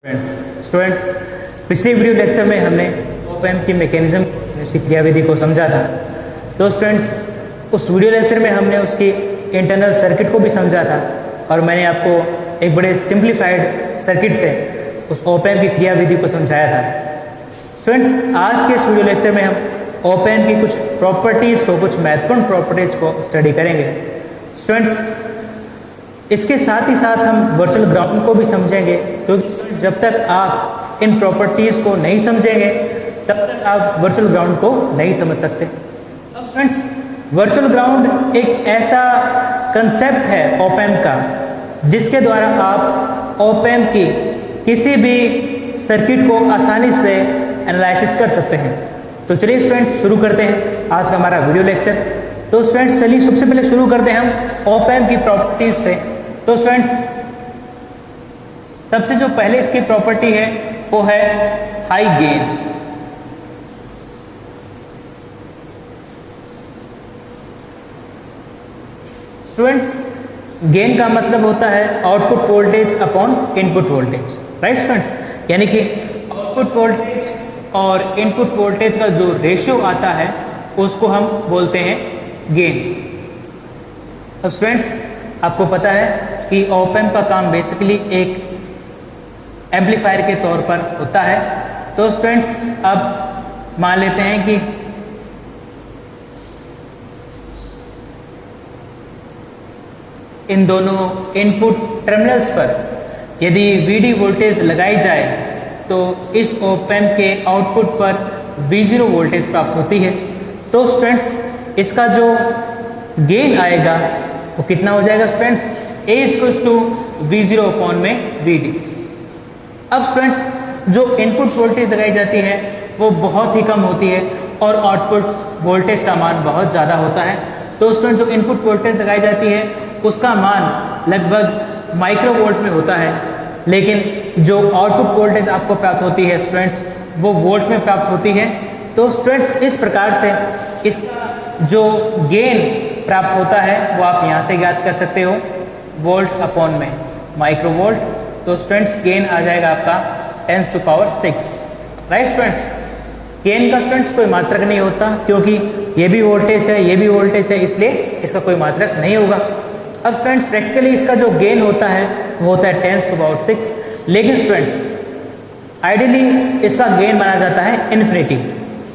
Students, पिछले video lecture में हमने ऑप एम्प की मैकेनिज्म उसकी क्रियाविधि को समझा था। तो स्टूडेंट्स, उस वीडियो लेक्चर में हमने उसकी इंटरनल सर्किट को भी समझा था और मैंने आपको एक बड़े सिंप्लीफाइड सर्किट से उस ऑप एम्प की क्रियाविधि को समझाया था। स्टूडेंट्स, आज के इस वीडियो लेक्चर में हम ऑप एम्प की कुछ प्रॉपर्टीज़ को, कुछ महत्वपूर्ण प्रॉपर्टीज़ को स्टडी करेंगे। स्टूडेंट्स, इसके साथ ही साथ हम वर्चुअल ग्राउंड को भी समझेंगे, क्योंकि जब तक आप इन प्रॉपर्टीज़ को नहीं समझेंगे तब तक आप वर्चुअल ग्राउंड को नहीं समझ सकते। अब फ्रेंड्स, वर्चुअल ग्राउंड एक ऐसा कंसेप्ट है ऑप एम्प का जिसके द्वारा आप ऑप एम्प की किसी भी सर्किट को आसानी से एनालिसिस कर सकते हैं। तो चलिए स्टूडेंट्स, शुरू करते हैं आज का हमारा वीडियो लेक्चर। तो स्टूडेंट्स, चलिए सबसे पहले शुरू करते हैं हम ऑप एम्प की प्रॉपर्टीज से। तो स्टूडेंट्स, सबसे जो पहले इसकी प्रॉपर्टी है वो है हाई गेन। स्टूडेंट्स, गेन का मतलब होता है output voltage upon input voltage, right students. यानी कि आउटपुट वोल्टेज और इनपुट वोल्टेज का जो रेशियो आता है उसको हम बोलते हैं गेन। अब स्टूडेंट्स, आपको पता है कि ऑप एम्प का काम बेसिकली एक एम्पलीफायर के तौर पर होता है। तो स्टूडेंट्स, अब मान लेते हैं कि इन दोनों इनपुट टर्मिनल्स पर यदि VD वोल्टेज लगाई जाए तो इस ऑप एम्प के आउटपुट पर V0 वोल्टेज प्राप्त होती है। तो स्टूडेंट्स, इसका जो गेन आएगा वो कितना हो जाएगा students? A equals to V0 upon में VD। अब स्टूडेंट्स, जो इनपुट वोल्टेज लगाई जाती है वो बहुत ही कम होती है और आउटपुट वोल्टेज का मान बहुत ज़्यादा होता है। तो स्टूडेंट्स, जो इनपुट वोल्टेज लगाई जाती है उसका मान लगभग माइक्रोवोल्ट में होता है, लेकिन जो आउटपुट वोल्टेज आपको प्राप्त होती है स्टूडेंट्स वो वोल्ट में प्राप्त होती है। तो स्टूडेंट्स, इस प्रकार से इसका जो गेन प्राप्त होता है वो आप यहाँ से ज्ञात कर सकते हो, वोल्ट अपॉन में माइक्रोवोल्ट। तो स्टूडेंट्स, गेन आ जाएगा आपका 10⁶, राइट स्टूडेंट्स। गेन का स्टूडेंट्स कोई मात्रक नहीं होता, क्योंकि ये भी वोल्टेज है, ये भी वोल्टेज है, इसलिए इसका कोई मात्रक नहीं होगा। अब स्टूडेंट्स, प्रैक्टिकली इसका जो गेन होता है वो होता है 10⁶, लेकिन स्टूडेंट्स आइडियली इसका गेन माना जाता है इन्फिनिटी।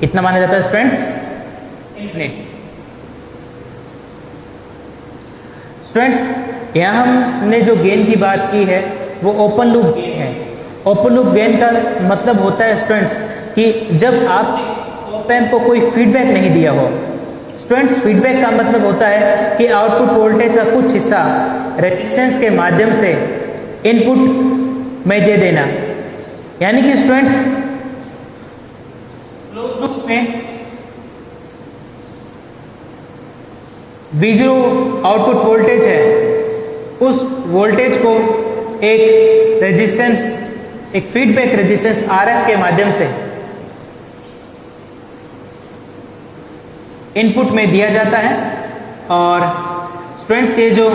कितना माना जाता है स्टूडेंट्स? इन्फिनिटी। स्टूडेंट्स, यहाँ हमने जो गेन की बात की है वो ओपन लूप गेन है। ओपन लूप गेन का मतलब होता है स्टूडेंट्स कि जब आप ऑप एम्प को कोई फीडबैक नहीं दिया हो। स्टूडेंट्स, फीडबैक का मतलब होता है कि आउटपुट वोल्टेज का कुछ हिस्सा रेजिस्टेंस के माध्यम से इनपुट में दे देना। यानी कि स्टूडेंट्स, क्लोज लूप में V0 आउटपुट वोल्टेज है, उस वोल्टेज को एक रेजिस्टेंस, एक फीडबैक रेजिस्टेंस RF के माध्यम से इनपुट में दिया जाता है। और स्टूडेंट्स, ये जो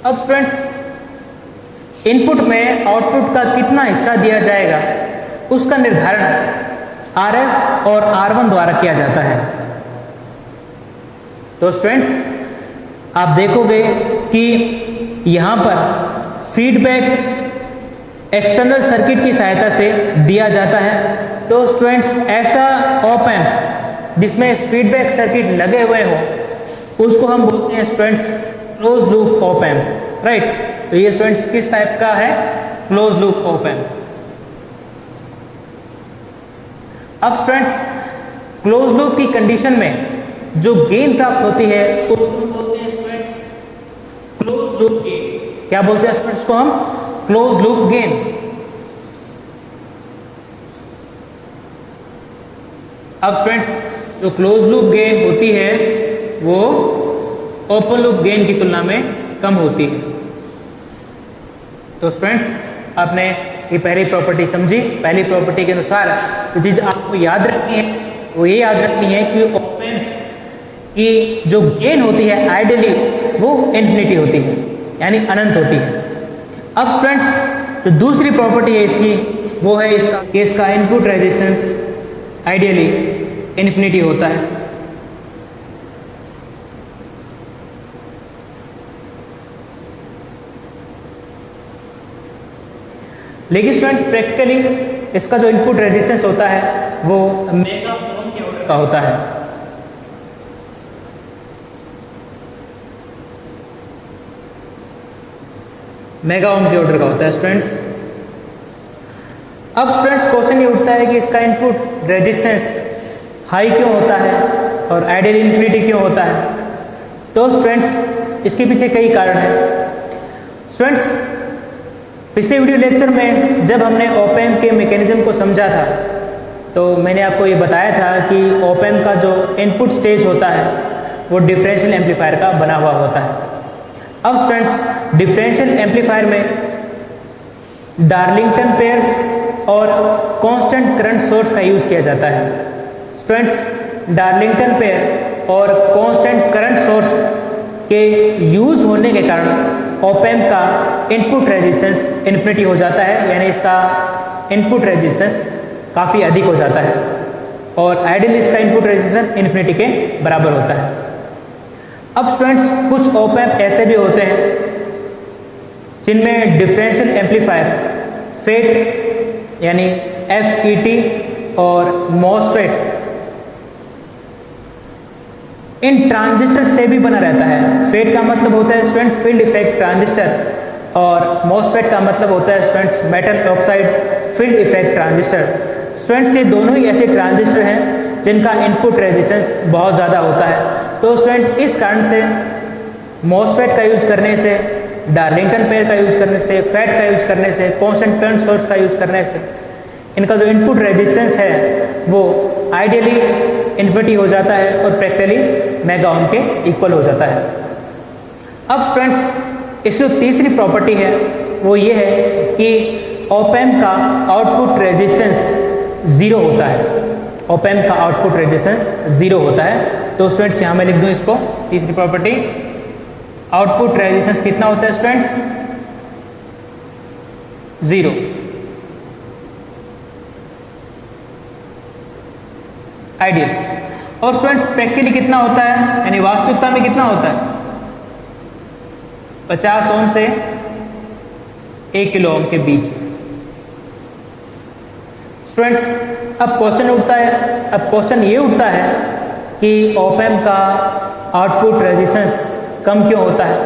अब स्टूडेंट्स, इनपुट में आउटपुट का कितना हिस्सा दिया जाएगा उसका निर्धारण RF और R1 द्वारा किया जाता है। तो स्टूडेंट्स, आप देखोगे कि यहां पर फीडबैक एक्सटर्नल सर्किट की सहायता से दिया जाता है। तो स्टूडेंट्स, ऐसा ऑप एम्प जिसमें फीडबैक सर्किट लगे हुए हो उसको हम बोलते हैं students close loop op amp, right. तो ये स्टूडेंट्स किस टाइप का है? Close loop op amp. अब स्टूडेंट्स, क्लोज लूप की कंडीशन में जो गेन प्राप्त होती है उसको बोलते हैं स्टूडेंट्स क्लोज लूप गेन। क्या बोलते हैं स्टूडेंट्स को हम? Close loop gain. अब स्टूडेंट्स, जो क्लोज लूप गेन होती है वो ओपन लूप गेन की तुलना में कम होती है। तो स्टूडेंट्स, आपने ये पहली प्रॉपर्टी समझी। पहली प्रॉपर्टी के अनुसार जो चीज आपको याद रखनी है वो ये याद रखनी है कि ऑप एम्प की जो गेन होती है आइडियली वो इन्फिनिटी होती है, यानी अनंत होती है। अब स्टूडेंट्स जो दूसरी प्रॉपर्टी है इसकी वो है इसका इनपुट रेजिस्टेंस आइडियली इन्फिनिटी होता है। लेकिन स्टूडेंट्स प्रैक्टिकली इसका जो इनपुट रेजिस्टेंस होता है वो मेगा ओम के ऑर्डर का होता है। मेगा ओम के ऑर्डर का होता है स्टूडेंट्स। अब स्टूडेंट्स क्वेश्चन ये उठता है कि इसका इनपुट रेजिस्टेंस हाई क्यों होता है और आइडियल इन्फिनिटी क्यों होता है। तो स्टूडेंट्स इसके पीछे कई कारण हैं। स्टूडेंट्स पिछले वीडियो लेक्चर में जब हमने ऑप एम्प के मैकेनिज्म को समझा था तो मैंने आपको ये बताया था कि ऑप एम्प का जो इनपुट स्टेज होता है वो डिफरेंशियल एम्पलीफायर का बना हुआ होता है। अब स्टूडेंट्स डिफरेंशियल एम्पलीफायर में डार्लिंगटन पेयर्स और कांस्टेंट करंट सोर्स का यूज किया जाता है। स्टूडेंट्स डार्लिंगटन पेयर और कांस्टेंट करंट सोर्स के यूज होने के कारण ऑप एम्प का इनपुट रेजिस्टेंस इन्फिनिटी हो जाता है, यानी इसका इनपुट रेजिस्टेंस काफ़ी अधिक हो जाता है और आइडियली इसका इनपुट रेजिस्टेंस इन्फिनिटी के बराबर होता है। अब स्टूडेंट्स कुछ ऑप एम्प ऐसे भी होते हैं जिनमें डिफरेंशियल एम्पलीफायर फेट यानी FET और मॉसफेट इन ट्रांजिस्टर से भी बना रहता है। फेट का मतलब होता है स्टूडेंट फील्ड इफेक्ट ट्रांजिस्टर और मॉसफेट का मतलब होता है students metal oxide field effect transistor. Students ये दोनों ही ऐसे ट्रांजिस्टर हैं जिनका इनपुट रेजिस्टेंस बहुत ज़्यादा होता है। तो स्टूडेंट इस कारण से मॉसफेट का यूज करने से, डार्लिंगटन पेयर का यूज करने से, फेट का यूज करने से, कांस्टेंट करंट सोर्स का यूज करने से इनका जो इनपुट रेजिस्टेंस है वो आइडियली इन्फिनिटी हो जाता है और प्रैक्टिकली मेगा ओम के इक्वल हो जाता है। अब स्टूडेंट्स इसकी जो तीसरी प्रॉपर्टी है वो ये है कि ऑप एम्प का आउटपुट रेजिस्टेंस जीरो होता है। ऑप एम्प का आउटपुट रेजिस्टेंस जीरो होता है। तो स्टूडेंट्स यहां मैं लिख दूं इसको, तीसरी प्रॉपर्टी आउटपुट रेजिस्टेंस कितना होता है स्टूडेंट्स, जीरो। आइडियल। और स्टूडेंट्स प्रैक्टिकली कितना होता है, यानी वास्तविकता में कितना होता है, 50 ओम से 1 किलो ओम के बीच। स्टूडेंट्स अब क्वेश्चन ये उठता है कि ऑप एम्प का आउटपुट रेजिस्टेंस कम क्यों होता है।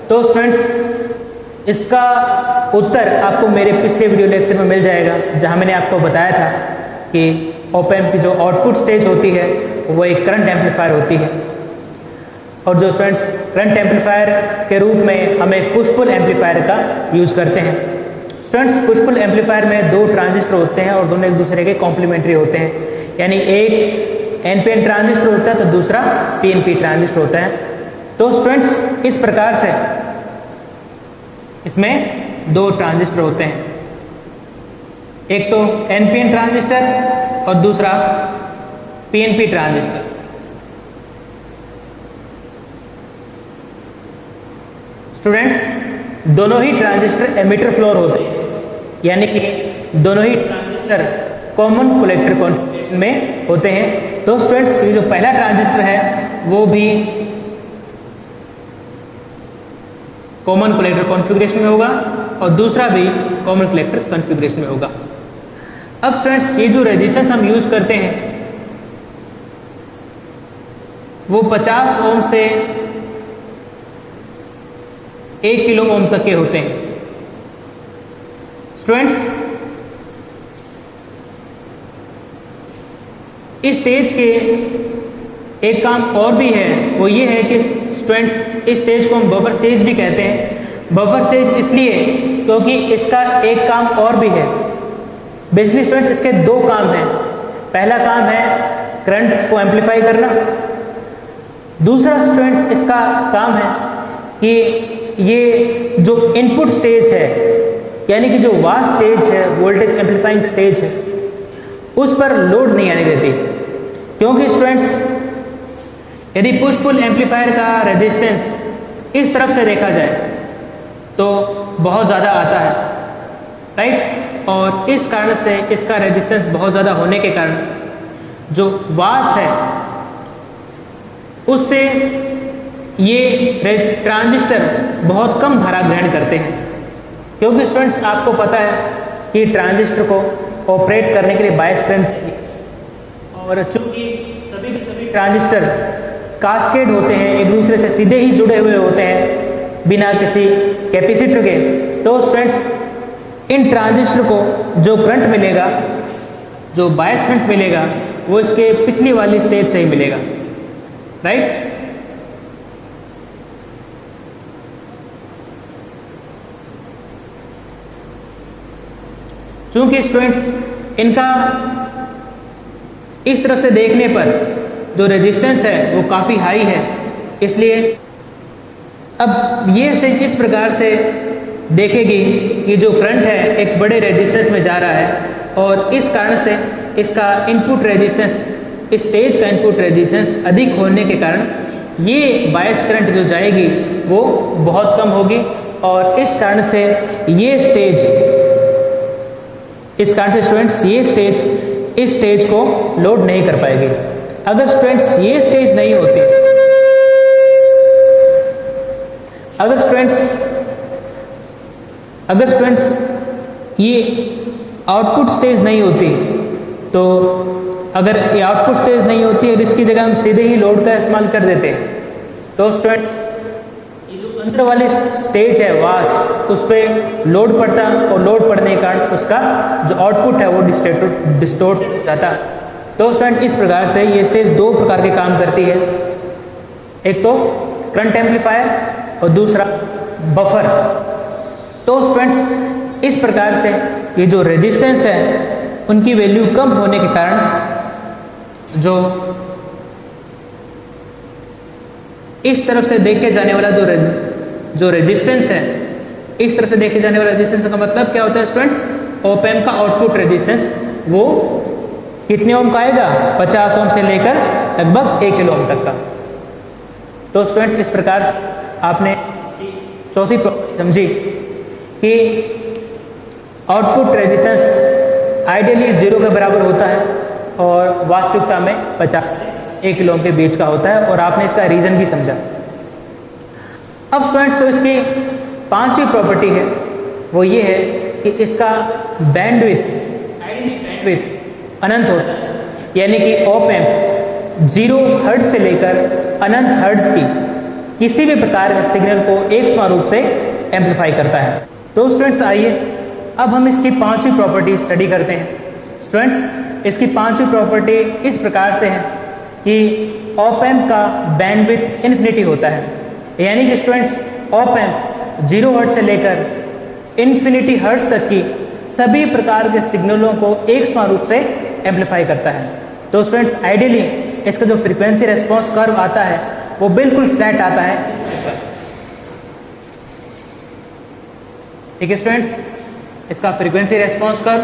तो स्टूडेंट्स इसका उत्तर आपको मेरे पिछले वीडियो लेक्चर में मिल जाएगा, जहां मैंने आपको बताया था कि ऑप एम्प की जो आउटपुट स्टेज होती है वो एक करंट एम्पलीफायर होती है और जो स्टूडेंट्स करंट एम्पलीफायर के रूप में हमें पुश पुल एम्पलीफायर का यूज करते हैं। स्टूडेंट्स पुश पुल एम्पलीफायर में दो ट्रांजिस्टर होते हैं और दोनों एक दूसरे के कॉम्प्लीमेंट्री होते हैं, यानी एक NPN ट्रांजिस्टर होता है तो दूसरा PNP ट्रांजिस्टर होता है। तो स्टूडेंट्स इस प्रकार से इसमें दो ट्रांजिस्टर होते हैं, एक तो NPN ट्रांजिस्टर और दूसरा PNP ट्रांजिस्टर। स्टूडेंट्स दोनों ही ट्रांजिस्टर एमिटर फ्लोर होते हैं, यानी कि दोनों ही ट्रांजिस्टर कॉमन कलेक्टर कॉन्फ़िगरेशन में होते हैं। तो स्टूडेंट्स ये जो पहला ट्रांजिस्टर है वो भी कॉमन कलेक्टर कॉन्फ़िगरेशन में होगा और दूसरा भी कॉमन कलेक्टर कॉन्फ़िगरेशन में होगा। अब स्टूडेंट्स ये जो रेजिस्टेंस हम यूज करते हैं वो 50 ओम से 1 किलो ओम तक के होते हैं। स्टूडेंट्स इस स्टेज के एक काम और भी है, वो ये है कि स्टूडेंट्स इस स्टेज को हम बफर स्टेज भी कहते हैं। बफर स्टेज इसलिए क्योंकि इसका एक काम और भी है। बेसिकली स्टूडेंट्स इसके दो काम हैं। पहला काम है करंट को एम्पलीफाई करना, दूसरा स्टूडेंट्स इसका काम है कि ये जो इनपुट स्टेज है, यानी कि जो वास स्टेज है, वोल्टेज एम्पलीफाइंग स्टेज है, उस पर लोड नहीं आने देती। क्योंकि स्टूडेंट्स यदि पुश पुल एम्पलीफायर का रेजिस्टेंस इस तरफ से देखा जाए तो बहुत ज़्यादा आता है, राइट। और इस कारण से इसका रेजिस्टेंस बहुत ज़्यादा होने के कारण जो वास है उससे ये ट्रांजिस्टर बहुत कम धारा ग्रहण करते हैं। क्योंकि स्टूडेंट्स आपको पता है कि ट्रांजिस्टर को ऑपरेट करने के लिए बायस करंट चाहिए, और चूंकि सभी के सभी ट्रांजिस्टर कास्केड होते हैं, एक दूसरे से सीधे ही जुड़े हुए होते हैं बिना किसी कैपेसिटर के, तो स्टूडेंट्स इन ट्रांजिस्टर को जो करंट मिलेगा, जो बायस करंट मिलेगा, वो इसके पिछली वाली स्टेज से ही मिलेगा, राइट। चूंकि स्टूडेंट्स इनका इस तरफ से देखने पर जो रेजिस्टेंस है वो काफ़ी हाई है, इसलिए अब ये स्टेज इस प्रकार से देखेगी कि जो करंट है एक बड़े रेजिस्टेंस में जा रहा है, और इस कारण से इसका इनपुट रेजिस्टेंस, इस स्टेज का इनपुट रेजिस्टेंस अधिक होने के कारण ये बायस करंट जो जाएगी वो बहुत कम होगी, और इस कारण से ये स्टेज, इस कारण से स्टूडेंट्स ये स्टेज इस स्टेज को लोड नहीं कर पाएगी। अगर स्टूडेंट्स ये स्टेज नहीं होती, अगर स्टूडेंट्स ये आउटपुट स्टेज नहीं होती, तो अगर ये आउटपुट स्टेज नहीं होती और इसकी जगह हम सीधे ही लोड का इस्तेमाल कर देते, तो स्टूडेंट्स ये जो अंदर वाली स्टेज है वास, उस पर लोड पड़ता, और लोड पड़ने के कारण उसका जो आउटपुट है वो डिस्टोर्ट हो जाता। तो स्टूडेंट इस प्रकार से ये स्टेज दो प्रकार के काम करती है, एक तो करंट एम्पलीफायर और दूसरा बफर। तो स्टूडेंट्स इस प्रकार से ये जो रेजिस्टेंस है उनकी वैल्यू कम होने के कारण जो इस तरफ से देखे जाने वाला जो रेजिस्टेंस है, इस तरफ से देखे जाने वाला रेजिस्टेंस का मतलब क्या होता है स्टूडेंट्स, ऑप एम्प का आउटपुट रेजिस्टेंस वो कितने ओम का आएगा, 50 ओम से लेकर लगभग 1 किलो ओम तक का। तो स्टूडेंट्स इस प्रकार आपने चौथी प्रॉपर्टी समझी कि आउटपुट रेजिस्टेंस आइडियली 0 के बराबर होता है और वास्तविकता में 50 से 1 किलो ओम के बीच का होता है, और आपने इसका रीजन भी समझा। अब स्टूडेंट्स तो इसकी पांचवी प्रॉपर्टी है वो ये है कि इसका बैंडविड्थ, आइडियली बैंडविड्थ अनंत होता है, यानी कि ऑप एम्प 0 हर्ट्ज से लेकर अनंत हर्ट्ज की किसी भी प्रकार के सिग्नल को एक समान रूप से एम्पलीफाई करता है। तो स्टूडेंट्स आइए अब हम इसकी पांचवी प्रॉपर्टी स्टडी करते हैं। स्टूडेंट्स इसकी पांचवी प्रॉपर्टी इस प्रकार से है कि ऑप एम्प का बैंडविड्थ इन्फिनिटी होता है, यानी कि स्टूडेंट्स ऑप एम्प 0 हर्ट्ज से लेकर इन्फिनिटी हर्ट्ज तक की सभी प्रकार के सिग्नलों को एक समान रूप से एम्पलीफाई करता है। तो स्टूडेंट्स आइडियली इसका जो फ्रीक्वेंसी रेस्पॉन्स कर्व आता है वो बिल्कुल फ्लैट आता है। ठीक है स्टूडेंट्स, इसका फ्रीक्वेंसी रेस्पॉन्स कर्व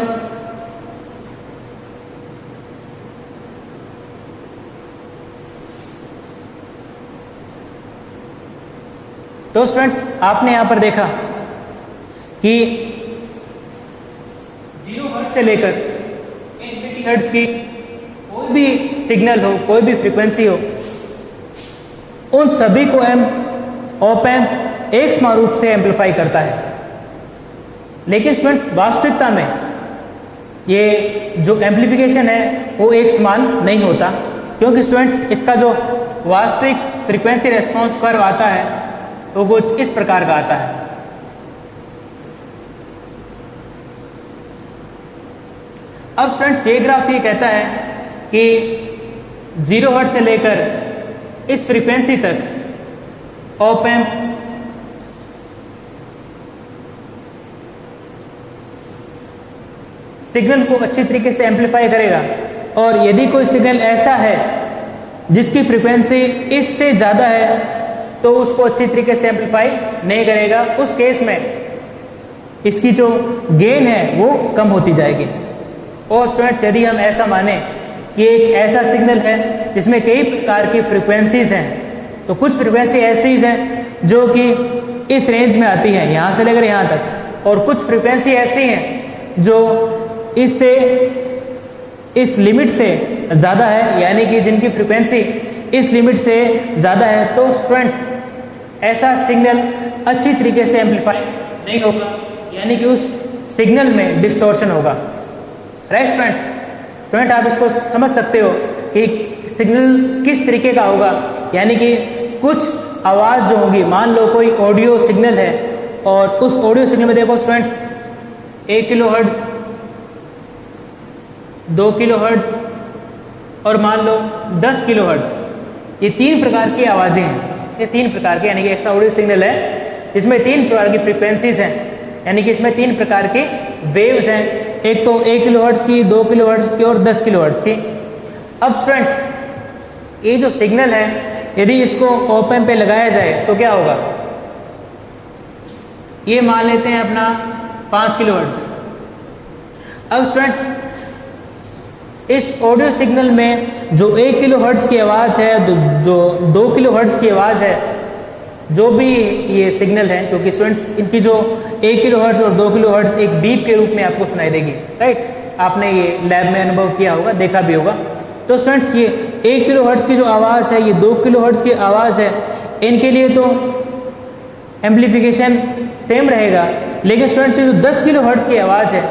तो स्टूडेंट्स आपने यहां पर देखा कि 0 हर्ट्ज से लेकर इन्फिनिटी हर्ट्ज की कोई भी सिग्नल हो, कोई भी फ्रीक्वेंसी हो, उन सभी को ऑप एम्प एक समान रूप से एम्पलीफाई करता है। लेकिन स्टूडेंट वास्तविकता में ये जो एम्पलीफिकेशन है वो एक समान नहीं होता, क्योंकि स्टूडेंट इसका जो वास्तविक फ्रीक्वेंसी रेस्पॉन्स कर्व आता है तो कुछ इस प्रकार का आता है। अब स्टूडेंट्स ये ग्राफ ये कहता है कि 0 हर्ट्ज से लेकर इस फ्रीक्वेंसी तक ऑप एम्प सिग्नल को अच्छी तरीके से एम्पलीफाई करेगा, और यदि कोई सिग्नल ऐसा है जिसकी फ्रीक्वेंसी इससे ज़्यादा है तो उसको अच्छी तरीके से एम्पलीफाई नहीं करेगा। उस केस में इसकी जो गेन है वो कम होती जाएगी। और स्टूडेंट्स यदि हम ऐसा माने ये एक ऐसा सिग्नल है जिसमें कई प्रकार की फ्रीक्वेंसीज हैं। तो कुछ फ्रीक्वेंसी ऐसी हैं जो कि इस रेंज में आती हैं, यहाँ से लेकर यहाँ तक, और कुछ फ्रीक्वेंसी ऐसी हैं जो इससे इस लिमिट से ज़्यादा है, यानी कि जिनकी फ्रीक्वेंसी इस लिमिट से ज़्यादा है। तो स्टूडेंट्स ऐसा सिग्नल अच्छी तरीके से एम्पलीफाई नहीं होगा, यानी कि उस सिग्नल में डिस्टॉर्शन होगा। राइट स्टूडेंट आप इसको समझ सकते हो कि सिग्नल किस तरीके का होगा, यानी कि कुछ आवाज़ जो होगी, मान लो कोई ऑडियो सिग्नल है और उस ऑडियो सिग्नल में देखो स्टूडेंट्स 1 किलोहर्ट्ज़, 2 किलोहर्ट्ज़ और मान लो 10 किलोहर्ट्ज़, ये 3 प्रकार की आवाज़ें हैं। ये 3 प्रकार की, यानी कि एक ऑडियो सिग्नल है जिसमें 3 प्रकार की फ्रीक्वेंसीज हैं, यानी कि इसमें 3 प्रकार के वेव्स हैं। एक तो 1 किलोहर्ट्ज़ की, 2 किलोहर्ट्ज़ की और 10 किलोहर्ट्ज़ की। अब स्टूडेंट्स ये जो सिग्नल है यदि इसको ऑप एम्प पे लगाया जाए तो क्या होगा, ये मान लेते हैं अपना 5 किलोहर्ट्ज़। अब स्टूडेंट्स इस ऑडियो सिग्नल में जो 1 किलोहर्ट्ज़ की आवाज़ है, जो 2 किलोहर्ट्ज़ की आवाज़ है, जो भी ये सिग्नल है, क्योंकि स्टूडेंट्स इनकी जो 1 किलोहर्ट्ज़ और 2 किलोहर्ट्ज़ एक बीप के रूप में आपको सुनाई देगी। राइट, आपने ये लैब में अनुभव किया होगा, देखा भी होगा। तो स्टूडेंट्स ये 1 किलोहर्ट्ज़ की जो आवाज़ है, ये 2 किलोहर्ट्ज़ की आवाज़ है, इनके लिए तो एम्प्लीफिकेशन सेम रहेगा, लेकिन स्टूडेंट्स ये जो 10 किलोहर्ट्ज़ की आवाज़ है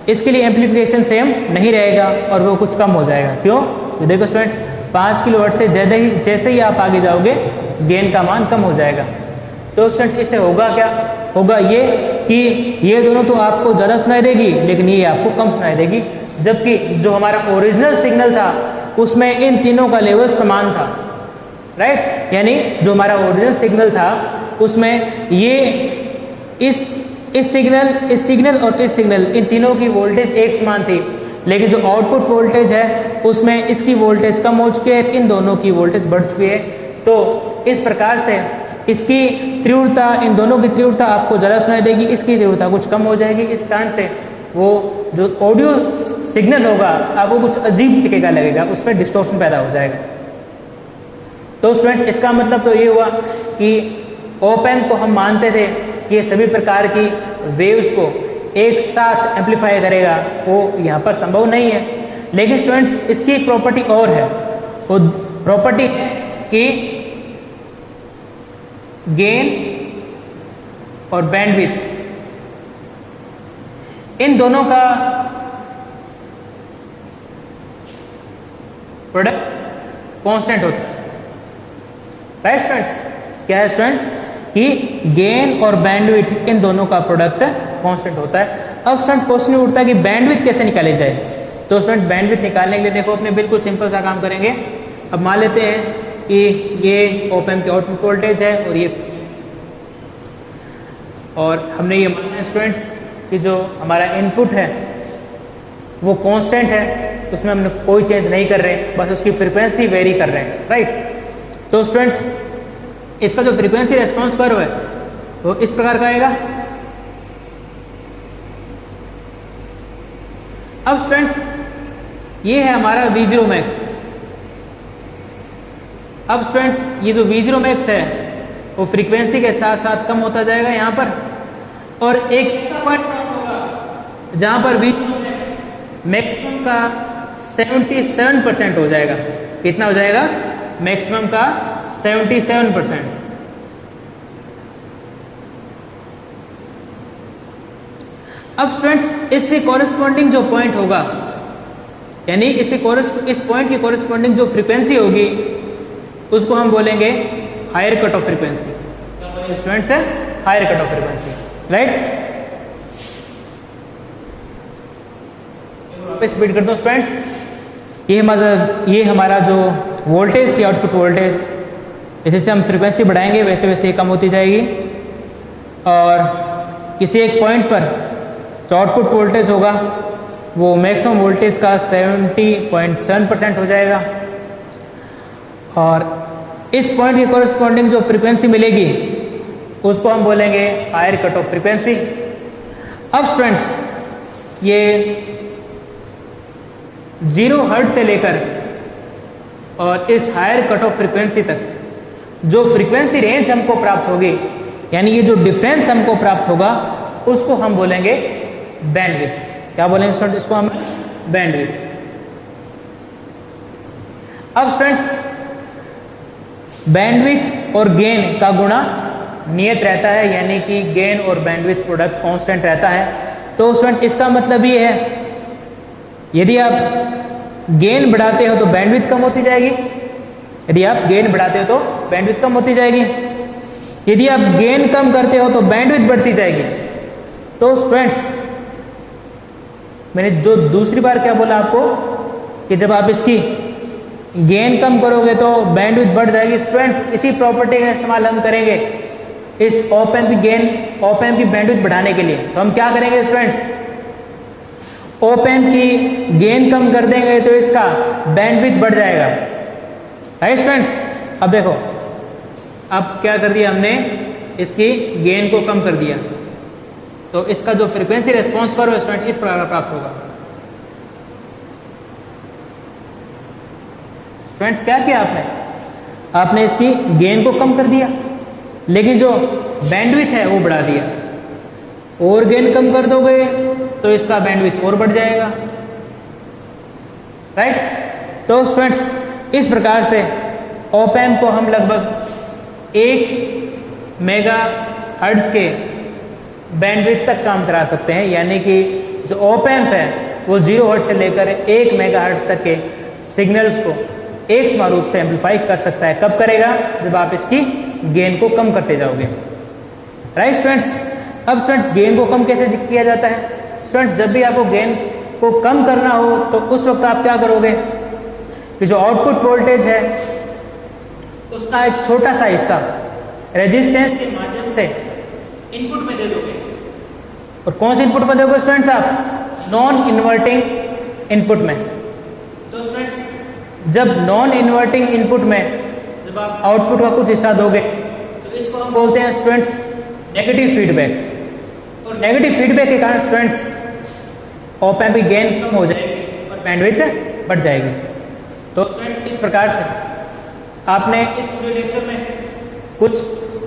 इसके लिए एम्प्लीफिकेशन सेम नहीं रहेगा और वो कुछ कम हो जाएगा। क्यों? तो देखो स्टूडेंट्स 5 किलोहर्ट्ज़ से ज़्यादा ही जैसे ही आप आगे जाओगे गेन का मान कम हो जाएगा। तो स्टूडेंट्स इससे होगा क्या, होगा ये कि ये दोनों तो आपको ज़्यादा सुनाई देगी लेकिन ये आपको कम सुनाई देगी, जबकि जो हमारा ओरिजिनल सिग्नल था उसमें इन तीनों का लेवल समान था। राइट, यानी जो हमारा ओरिजिनल सिग्नल था उसमें ये इस सिग्नल और इस सिग्नल, इन तीनों की वोल्टेज एक समान थी, लेकिन जो आउटपुट वोल्टेज है उसमें इसकी वोल्टेज कम हो चुकी है, इन दोनों की वोल्टेज बढ़ चुकी है। तो इस प्रकार से इसकी तीव्रता, इन दोनों की तीव्रता आपको ज़्यादा सुनाई देगी, इसकी तीव्रता कुछ कम हो जाएगी। इस कारण से वो जो ऑडियो सिग्नल होगा आपको कुछ अजीब तरीके का लगेगा, उसमें डिस्टॉर्शन पैदा हो जाएगा। तो स्टूडेंट इसका मतलब तो ये हुआ कि ऑप एम्प को हम मानते थे कि ये सभी प्रकार की वेव्स को एक साथ एम्पलीफाई करेगा, वो यहाँ पर संभव नहीं है। लेकिन स्टूडेंट्स इसकी एक प्रॉपर्टी और है, वो प्रॉपर्टी है कि गेन और बैंडविड्थ, इन दोनों का प्रोडक्ट कांस्टेंट होता है। राइट स्टूडेंट्स, क्या है स्टूडेंट्स कि गेन और बैंडविड्थ इन दोनों का प्रोडक्ट कांस्टेंट होता है। अब स्टूडेंट क्वेश्चन उठता है कि बैंडविड्थ कैसे निकाली जाए। तो स्टूडेंट बैंडविड्थ निकालने के लिए देखो अपने बिल्कुल सिंपल सा काम करेंगे। अब मान लेते हैं कि ये ऑप एम्प की आउटपुट वोल्टेज है और ये, और हमने ये माना है स्टूडेंट्स कि जो हमारा इनपुट है वो कांस्टेंट है, उसमें हमने कोई चेंज नहीं कर रहे, बस उसकी फ्रीक्वेंसी वेरी कर रहे हैं। राइट, तो स्टूडेंट्स इसका जो फ्रीक्वेंसी रेस्पॉन्स कर्व है वो इस प्रकार का आएगा। अब स्टूडेंट्स ये है हमारा V0 मैक्स। अब स्टूडेंट्स ये जो V0 मैक्स है वो फ्रीक्वेंसी के साथ साथ कम होता जाएगा यहाँ पर, और एक ऐसा पॉइंट होगा जहां पर V0 मैक्सिमम का 77% हो जाएगा। कितना हो जाएगा? मैक्सिमम का 77%। अब स्टूडेंट्स इससे कॉरेस्पॉन्डिंग जो पॉइंट होगा, यानी इस पॉइंट की कॉरेस्पॉन्डिंग जो फ्रीक्वेंसी होगी उसको हम बोलेंगे higher cut off frequency. Students है higher cut off frequency. Right, speed करता हूं स्टूडेंट्स। ये हमारा जो वोल्टेज थी, आउटपुट वोल्टेज, जैसे जैसे हम फ्रीक्वेंसी बढ़ाएंगे वैसे वैसे ये कम होती जाएगी, और किसी एक पॉइंट पर जो आउटपुट वोल्टेज होगा वो मैक्सिमम वोल्टेज का 70.7% हो जाएगा, और इस पॉइंट की कॉरेस्पॉन्डिंग जो फ्रीक्वेंसी मिलेगी उसको हम बोलेंगे हायर कट ऑफ फ्रीक्वेंसी। अब स्टूडेंट्स ये 0 हर्ट्ज से लेकर और इस हायर कट ऑफ फ्रीक्वेंसी तक जो फ्रीक्वेंसी रेंज हमको प्राप्त होगी, यानी ये जो डिफरेंस हमको प्राप्त होगा, उसको हम बोलेंगे बैंडविड्थ। क्या बोलेंगे स्टूडेंट? इसको हम बैंडविड्थ। अब स्टूडेंट्स, बैंडविड्थ और गेन का गुणा नियत रहता है, यानी कि गेन और बैंडविड्थ प्रोडक्ट कांस्टेंट रहता है। तो स्टूडेंट इसका मतलब ये है, यदि आप गेन बढ़ाते हो तो बैंडविड्थ कम होती जाएगी, यदि आप गेन बढ़ाते हो तो बैंडविड्थ कम होती जाएगी, यदि आप गेन कम करते हो तो बैंडविड्थ बढ़ती जाएगी। तो स्टूडेंट्स, मैंने जो दूसरी बार क्या बोला आपको कि जब आप इसकी गेन कम करोगे तो बैंडविड्थ बढ़ जाएगी। स्टूडेंट, इसी प्रॉपर्टी का इस्तेमाल हम करेंगे इस ऑप एम्प की गेन, ऑप एम्प की बैंडविड्थ बढ़ाने के लिए। तो हम क्या करेंगे स्टूडेंट्स, ऑप एम्प की गेन कम कर देंगे तो इसका बैंडविड्थ बढ़ जाएगा। Right students? अब देखो, अब क्या कर दिया हमने, इसकी गेन को कम कर दिया, तो इसका जो फ्रीक्वेंसी रेस्पॉन्स करो स्टूडेंट इस प्रकार प्राप्त होगा। स्टूडेंट्स, क्या किया आपने? आपने इसकी गेन को कम कर दिया, लेकिन जो बैंडविड्थ है वो बढ़ा दिया। और गेन कम कर दोगे तो इसका बैंडविड्थ और बढ़ जाएगा। राइट? तो स्टूडेंट्स, इस प्रकार से ऑप एम्प को हम लगभग 1 मेगा हर्ट्ज के बैंडविड्थ तक काम करा सकते हैं, यानी कि जो ऑप एम्प है वो 0 हर्ट्ज से लेकर 1 मेगा हर्ट्ज तक के सिग्नल्स को एक समान रूप से एम्पलीफाई कर सकता है। कब करेगा? जब आप इसकी गेन को कम करते जाओगे। Right students? अब स्टूडेंट्स, गेन को कम कैसे किया जाता है? स्टूडेंट्स, जब भी आपको गेन को कम करना हो तो उस वक्त आप क्या करोगे कि जो आउटपुट वोल्टेज है उसका एक छोटा सा हिस्सा रेजिस्टेंस के माध्यम से इनपुट में दे दोगे। और कौन से इनपुट में दोगे स्टूडेंट्स? आप नॉन इन्वर्टिंग इनपुट में। तो स्टूडेंट्स, जब नॉन इन्वर्टिंग इनपुट में जब आप आउटपुट का कुछ हिस्सा दोगे तो इसको हम बोलते हैं स्टूडेंट्स नेगेटिव फीडबैक। और नेगेटिव फीडबैक के कारण स्टूडेंट्स ऑप एम्प की गेन कम हो जाएगी और बैंडविड्थ बढ़ जाएगी। तो स्टूडेंट्स, इस प्रकार से आपने इस पूरे लेक्चर में कुछ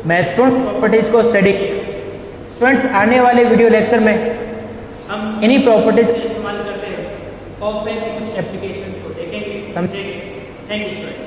महत्वपूर्ण प्रॉपर्टीज को स्टडी किया। स्टूडेंट्स, आने वाले वीडियो लेक्चर में हम इन्हीं प्रॉपर्टीज का इस्तेमाल करते हैं ऑप एम्प की कुछ एप्लीकेशंस को देखेंगे, समझेंगे। Thank you students.